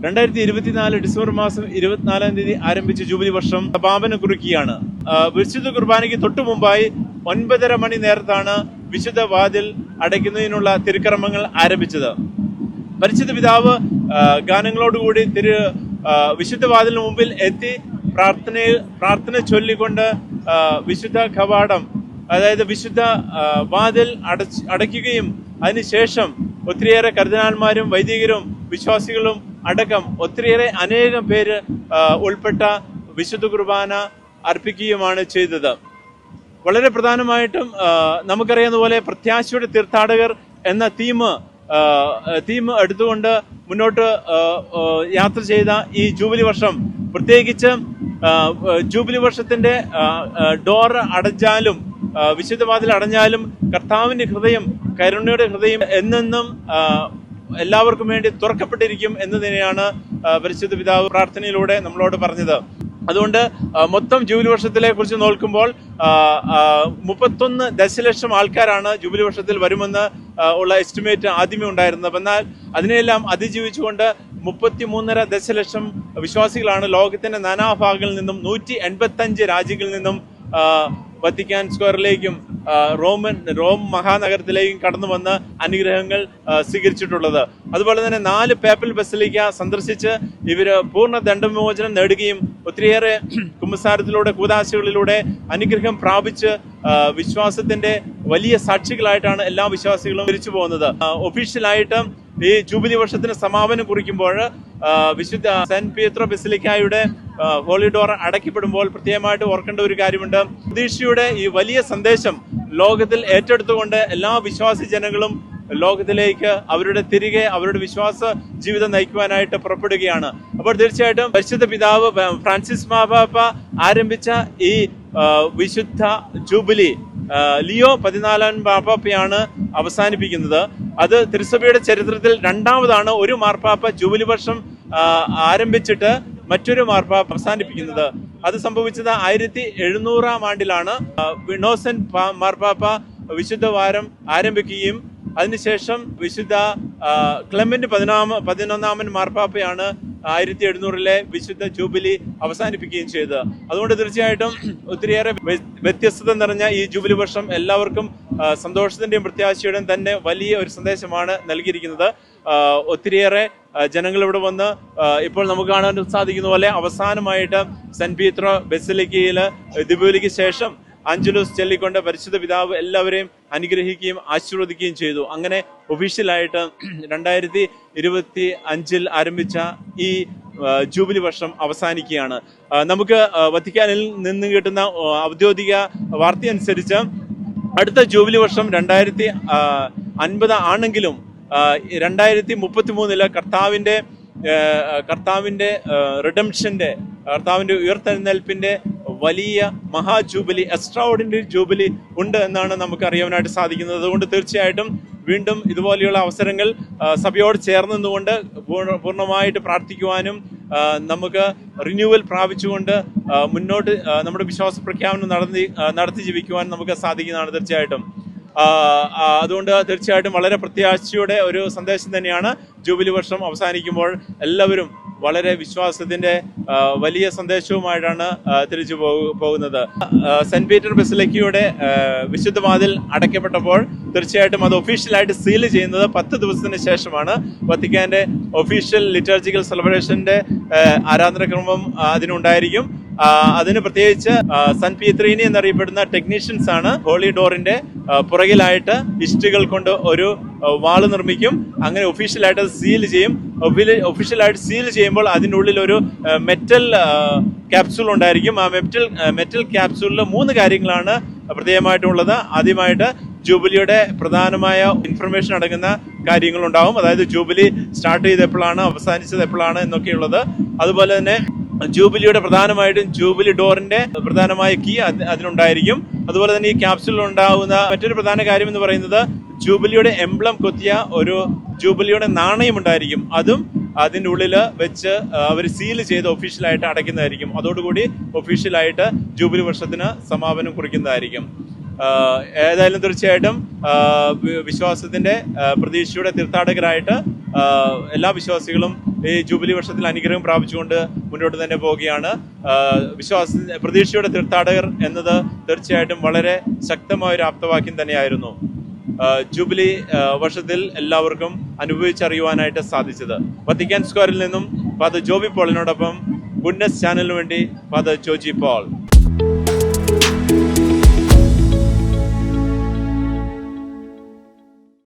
2024 December മാസം 24-ാം തീയതി ആരംഭിച്ച ജൂബിലി വർഷം സമാപനം കുറിക്കുകയാണ്. വിശുദ്ധ കുർബാനയ്ക്ക് തൊട്ടു മുമ്പായി 9:30 മണി നേരത്താണ് വിശുദ്ധ വാതിൽ അടയ്ക്കുന്നതിനുള്ള തിരുക്കർമ്മങ്ങൾ ആരംഭിച്ചത്. പരിശുദ്ധ പിതാവ് ഗാനങ്ങളോടുകൂടി വിശുദ്ധ വാതിലിന് മുമ്പിൽ എത്തി പ്രാർത്ഥന ചൊല്ലിക്കൊണ്ട് വിശുദ്ധ കവാടം, അതായത് വിശുദ്ധ വാതിൽ അടയ്ക്കുകയും അതിനുശേഷം ഒത്തിരിയേറെ കർദിനാൾമാരും വൈദികരും വിശ്വാസികളും അടക്കം അനേകം പേര് ഉൾപ്പെട്ട വിശുദ്ധ കുർബാന അർപ്പിക്കുകയുമാണ് ചെയ്തത്. വളരെ പ്രധാനമായിട്ടും നമുക്കറിയാവുന്ന പോലെ പ്രത്യാശയുടെ തീർത്ഥാടകർ എന്ന തീം എടുത്തുകൊണ്ട് മുന്നോട്ട് യാത്ര ചെയ്ത ഈ ജൂബിലി വർഷം, പ്രത്യേകിച്ച് ജൂബിലി വർഷത്തിന്റെ ഡോർ അടഞ്ഞാലും വിശുദ്ധ വാതിൽ അടഞ്ഞാലും കർത്താവിന്റെ ഹൃദയം, കരുണയുടെ ഹൃദയം എന്നെന്നും എല്ലാവർക്കും വേണ്ടി തുറക്കപ്പെട്ടിരിക്കും എന്ന് തന്നെയാണ് പരിശുദ്ധ പിതാവ് പ്രാർത്ഥനയിലൂടെ നമ്മളോട് പറഞ്ഞത്. അതുകൊണ്ട് മൊത്തം ജൂബിലി വർഷത്തിലെ കുറിച്ച് നോക്കുമ്പോൾ 31 ദശലക്ഷം ആൾക്കാരാണ് ജൂബിലി വർഷത്തിൽ വരുമെന്ന് ഉള്ള എസ്റ്റിമേറ്റ് ആദ്യമേ ഉണ്ടായിരുന്നത്. എന്നാൽ അതിനെല്ലാം അതിജീവിച്ചുകൊണ്ട് 33.5 ദശലക്ഷം വിശ്വാസികളാണ് ലോകത്തിന്റെ നാനാഭാഗങ്ങളിൽ നിന്നും 185 രാജ്യങ്ങളിൽ നിന്നും വത്തിക്കാൻ സ്ക്വയറിലേക്കും റോം മഹാനഗരത്തിലേക്കും കടന്നു വന്ന് അനുഗ്രഹങ്ങൾ സ്വീകരിച്ചിട്ടുള്ളത്. അതുപോലെ തന്നെ 4 പേപ്പൽ ബസിലിക്ക സന്ദർശിച്ച് ഇവര് പൂർണ്ണ ദണ്ഡവിമോചനം നേടുകയും ഒത്തിരിയേറെ കുമ്പസാരത്തിലൂടെ കൂദാശകളിലൂടെ അനുഗ്രഹം പ്രാപിച്ച് വിശ്വാസത്തിന്റെ വലിയ സാക്ഷികളായിട്ടാണ് എല്ലാ വിശ്വാസികളും തിരിച്ചു പോകുന്നത്. ഒഫീഷ്യലായിട്ട് ഈ ജൂബിലി വർഷത്തിന് സമാപനം കുറിക്കുമ്പോൾ വിശുദ്ധ സെന്റ് പീത്രോ ബസിലിക്കായുടെ ഹോളി ഡോർ അടയ്ക്കപ്പെടുമ്പോൾ പ്രത്യേകമായിട്ട് ഓർക്കേണ്ട ഒരു കാര്യമുണ്ട്. പ്രതീക്ഷയുടെ ഈ വലിയ സന്ദേശം ലോകത്തിൽ ഏറ്റെടുത്തുകൊണ്ട് എല്ലാ വിശ്വാസി ജനങ്ങളും ലോകത്തിലേക്ക് അവരുടെ വിശ്വാസ ജീവിതം നയിക്കുവാനായിട്ട് പുറപ്പെടുകയാണ്. അപ്പോൾ തീർച്ചയായിട്ടും പരിശുദ്ധ പിതാവ് ഫ്രാൻസിസ് മാർപ്പാപ്പ ആരംഭിച്ച ഈ വിശുദ്ധ ജൂബിലി ലിയോ 14 മാർപ്പാപ്പയാണ് അവസാനിപ്പിക്കുന്നത്. അത് തിരുസഭയുടെ ചരിത്രത്തിൽ രണ്ടാമതാണ് ഒരു മാർപ്പാപ്പ ജൂബിലി വർഷം ആരംഭിച്ചിട്ട് മറ്റൊരു മാർപ്പാപ്പ അവസാനിപ്പിക്കുന്നത്. അത് സംഭവിച്ചത് 1700-ാം ആണ്ടിലാണ്. വിനോസന്റ് മാർപ്പാപ്പ വിശുദ്ധ വാരം ആരംഭിക്കുകയും അതിനുശേഷം വിശുദ്ധ ക്ലെമന്റ് 11-ാമൻ മാർപ്പാപ്പയാണ് 1700-ലെ വിശുദ്ധ ജൂബിലി അവസാനിപ്പിക്കുകയും ചെയ്തത്. അതുകൊണ്ട് തീർച്ചയായിട്ടും ഒത്തിരിയേറെ വ്യത്യസ്തത നിറഞ്ഞ ഈ ജൂബിലി വർഷം എല്ലാവർക്കും സന്തോഷത്തിന്റെയും പ്രത്യാശയുടെയും തന്നെ വലിയ ഒരു സന്ദേശമാണ് നൽകിയിരിക്കുന്നത്. ഒത്തിരിയേറെ ജനങ്ങൾ ഇവിടെ വന്ന് ഇപ്പോൾ നമുക്ക് കാണാൻ സാധിക്കുന്ന പോലെ അവസാനമായിട്ട് സെന്റ് പീത്രോ ബസിലിക്കയിൽ ദിവ്യബലിക്ക് ശേഷം അഞ്ചലൂസ് ചൊല്ലിക്കൊണ്ട് പരിശുദ്ധ പിതാവ് എല്ലാവരെയും അനുഗ്രഹിക്കുകയും ആശീർവദിക്കുകയും ചെയ്തു. അങ്ങനെ ഒഫീഷ്യലായിട്ട് 2025 ആരംഭിച്ച ഈ ജൂബിലി വർഷം അവസാനിക്കുകയാണ്. നമുക്ക് വത്തിക്കാനിൽ നിന്ന് കിട്ടുന്ന ഔദ്യോഗിക വാർത്തയനുസരിച്ച് അടുത്ത ജൂബിലി വർഷം 2050 ആണെങ്കിലും 2033 കർത്താവിന്റെ റിഡംഷന്റെ, കർത്താവിന്റെ ഉയർത്തെഴുന്നേൽപ്പിന്റെ വലിയ മഹാജൂബിലി, എക്സ്ട്രാ ഓർഡിനറി ജൂബിലി ഉണ്ട് എന്നാണ് നമുക്ക് അറിയാനായിട്ട് സാധിക്കുന്നത്. അതുകൊണ്ട് തീർച്ചയായിട്ടും വീണ്ടും ഇതുപോലെയുള്ള അവസരങ്ങൾ സഭയോട് ചേർന്ന് നിന്നുകൊണ്ട് പൂർണ്ണമായിട്ട് പ്രാർത്ഥിക്കുവാനും നമുക്ക് റിന്യൂവൽ പ്രാപിച്ചുകൊണ്ട് മുന്നോട്ട് നമ്മുടെ വിശ്വാസ പ്രഖ്യാപനം നടത്തി ജീവിക്കുവാൻ നമുക്ക് സാധിക്കുന്നതാണ് തീർച്ചയായിട്ടും. അതുകൊണ്ട് തീർച്ചയായിട്ടും വളരെ പ്രത്യാശയുടെ ഒരു സന്ദേശം തന്നെയാണ് ജൂബിലി വർഷം അവസാനിക്കുമ്പോൾ എല്ലാവരും വളരെ വിശ്വാസത്തിന്റെ വലിയ സന്ദേശവുമായിട്ടാണ് തിരിച്ചു പോകുന്നത്. സെന്റ് പീറ്റർ ബസിലിക്കയുടെ വിശുദ്ധ വാതിൽ അടയ്ക്കപ്പെട്ടപ്പോൾ തീർച്ചയായിട്ടും അത് ഒഫീഷ്യലായിട്ട് സീൽ ചെയ്യുന്നത് 10 ദിവസത്തിന് ശേഷമാണ്. വത്തിക്കാന്റെ ഒഫീഷ്യൽ ലിറ്റർജിക്കൽ സെലിബ്രേഷന്റെ ആരാധനക്രമം അതിനുണ്ടായിരിക്കും. അതിന് പ്രത്യേകിച്ച് സെന്റ് പീത്രീനി എന്നറിയപ്പെടുന്ന ടെക്നീഷ്യൻസ് ആണ് ഹോളി ഡോറിന്റെ പുറകിലായിട്ട് ഇഷ്ടികൾ കൊണ്ട് ഒരു വാള് നിർമ്മിക്കും. അങ്ങനെ ഒഫീഷ്യലായിട്ട് അത് സീൽ ചെയ്യും. ഒഫീഷ്യലായിട്ട് സീൽ ചെയ്യുമ്പോൾ അതിൻ്റെ ഉള്ളിൽ ഒരു മെറ്റൽ ക്യാപ്സൂൾ ഉണ്ടായിരിക്കും. ആ മെറ്റൽ ക്യാപ്സൂളിൽ 3 കാര്യങ്ങളാണ് പ്രത്യേകമായിട്ടുള്ളത്. ആദ്യമായിട്ട് ജൂബിലിയുടെ പ്രധാനമായ ഇൻഫർമേഷൻ അടങ്ങുന്ന കാര്യങ്ങളുണ്ടാവും. അതായത് ജൂബിലി സ്റ്റാർട്ട് ചെയ്ത് എപ്പോഴാണ്, അവസാനിച്ചത് എപ്പോഴാണ് എന്നൊക്കെയുള്ളത്. അതുപോലെ തന്നെ ജൂബിലിയുടെ പ്രധാനമായിട്ടും ജൂബിലി ഡോറിന്റെ പ്രധാനമായ കീ അതിനുണ്ടായിരിക്കും. അതുപോലെ തന്നെ ഈ ക്യാപ്സൂളിൽ ഉണ്ടാകുന്ന മറ്റൊരു പ്രധാന കാര്യം എന്ന് പറയുന്നത് ജൂബിലിയുടെ എംബ്ലം കൊത്തിയ ഒരു ജൂബിലിയുടെ നാണയം ഉണ്ടായിരിക്കും. അതും അതിൻ്റെ ഉള്ളിൽ വെച്ച് അവർ സീൽ ചെയ്ത് ഒഫീഷ്യലായിട്ട് അടയ്ക്കുന്നതായിരിക്കും. അതോടുകൂടി ഒഫീഷ്യലായിട്ട് ജൂബിലി വർഷത്തിന് സമാപനം കുറിക്കുന്നതായിരിക്കും. ഏതായാലും തീർച്ചയായിട്ടും വിശ്വാസത്തിന്റെ പ്രതീക്ഷയുടെ തീർത്ഥാടകരായിട്ട് എല്ലാ വിശ്വാസികളും ഈ ജൂബിലി വർഷത്തിൽ അനുഗ്രഹം പ്രാപിച്ചുകൊണ്ട് മുന്നോട്ട് തന്നെ പോവുകയാണ്. പ്രതീക്ഷയുടെ തീർത്ഥാടകർ എന്നത് തീർച്ചയായിട്ടും വളരെ ശക്തമായ ഒരു ആപ്തവാക്യം തന്നെയായിരുന്നു ജൂബിലി വർഷത്തിൽ എല്ലാവർക്കും അനുഭവിച്ചറിയുവാനായിട്ട് സാധിച്ചത്. വത്തിക്കാൻ സ്ക്വയറിൽ നിന്നും ഫാദർ ജോബി പോളിനോടൊപ്പം ഗുഡ്നസ് ചാനലിന് വേണ്ടി ഫാദർ ജോജി പോൾ.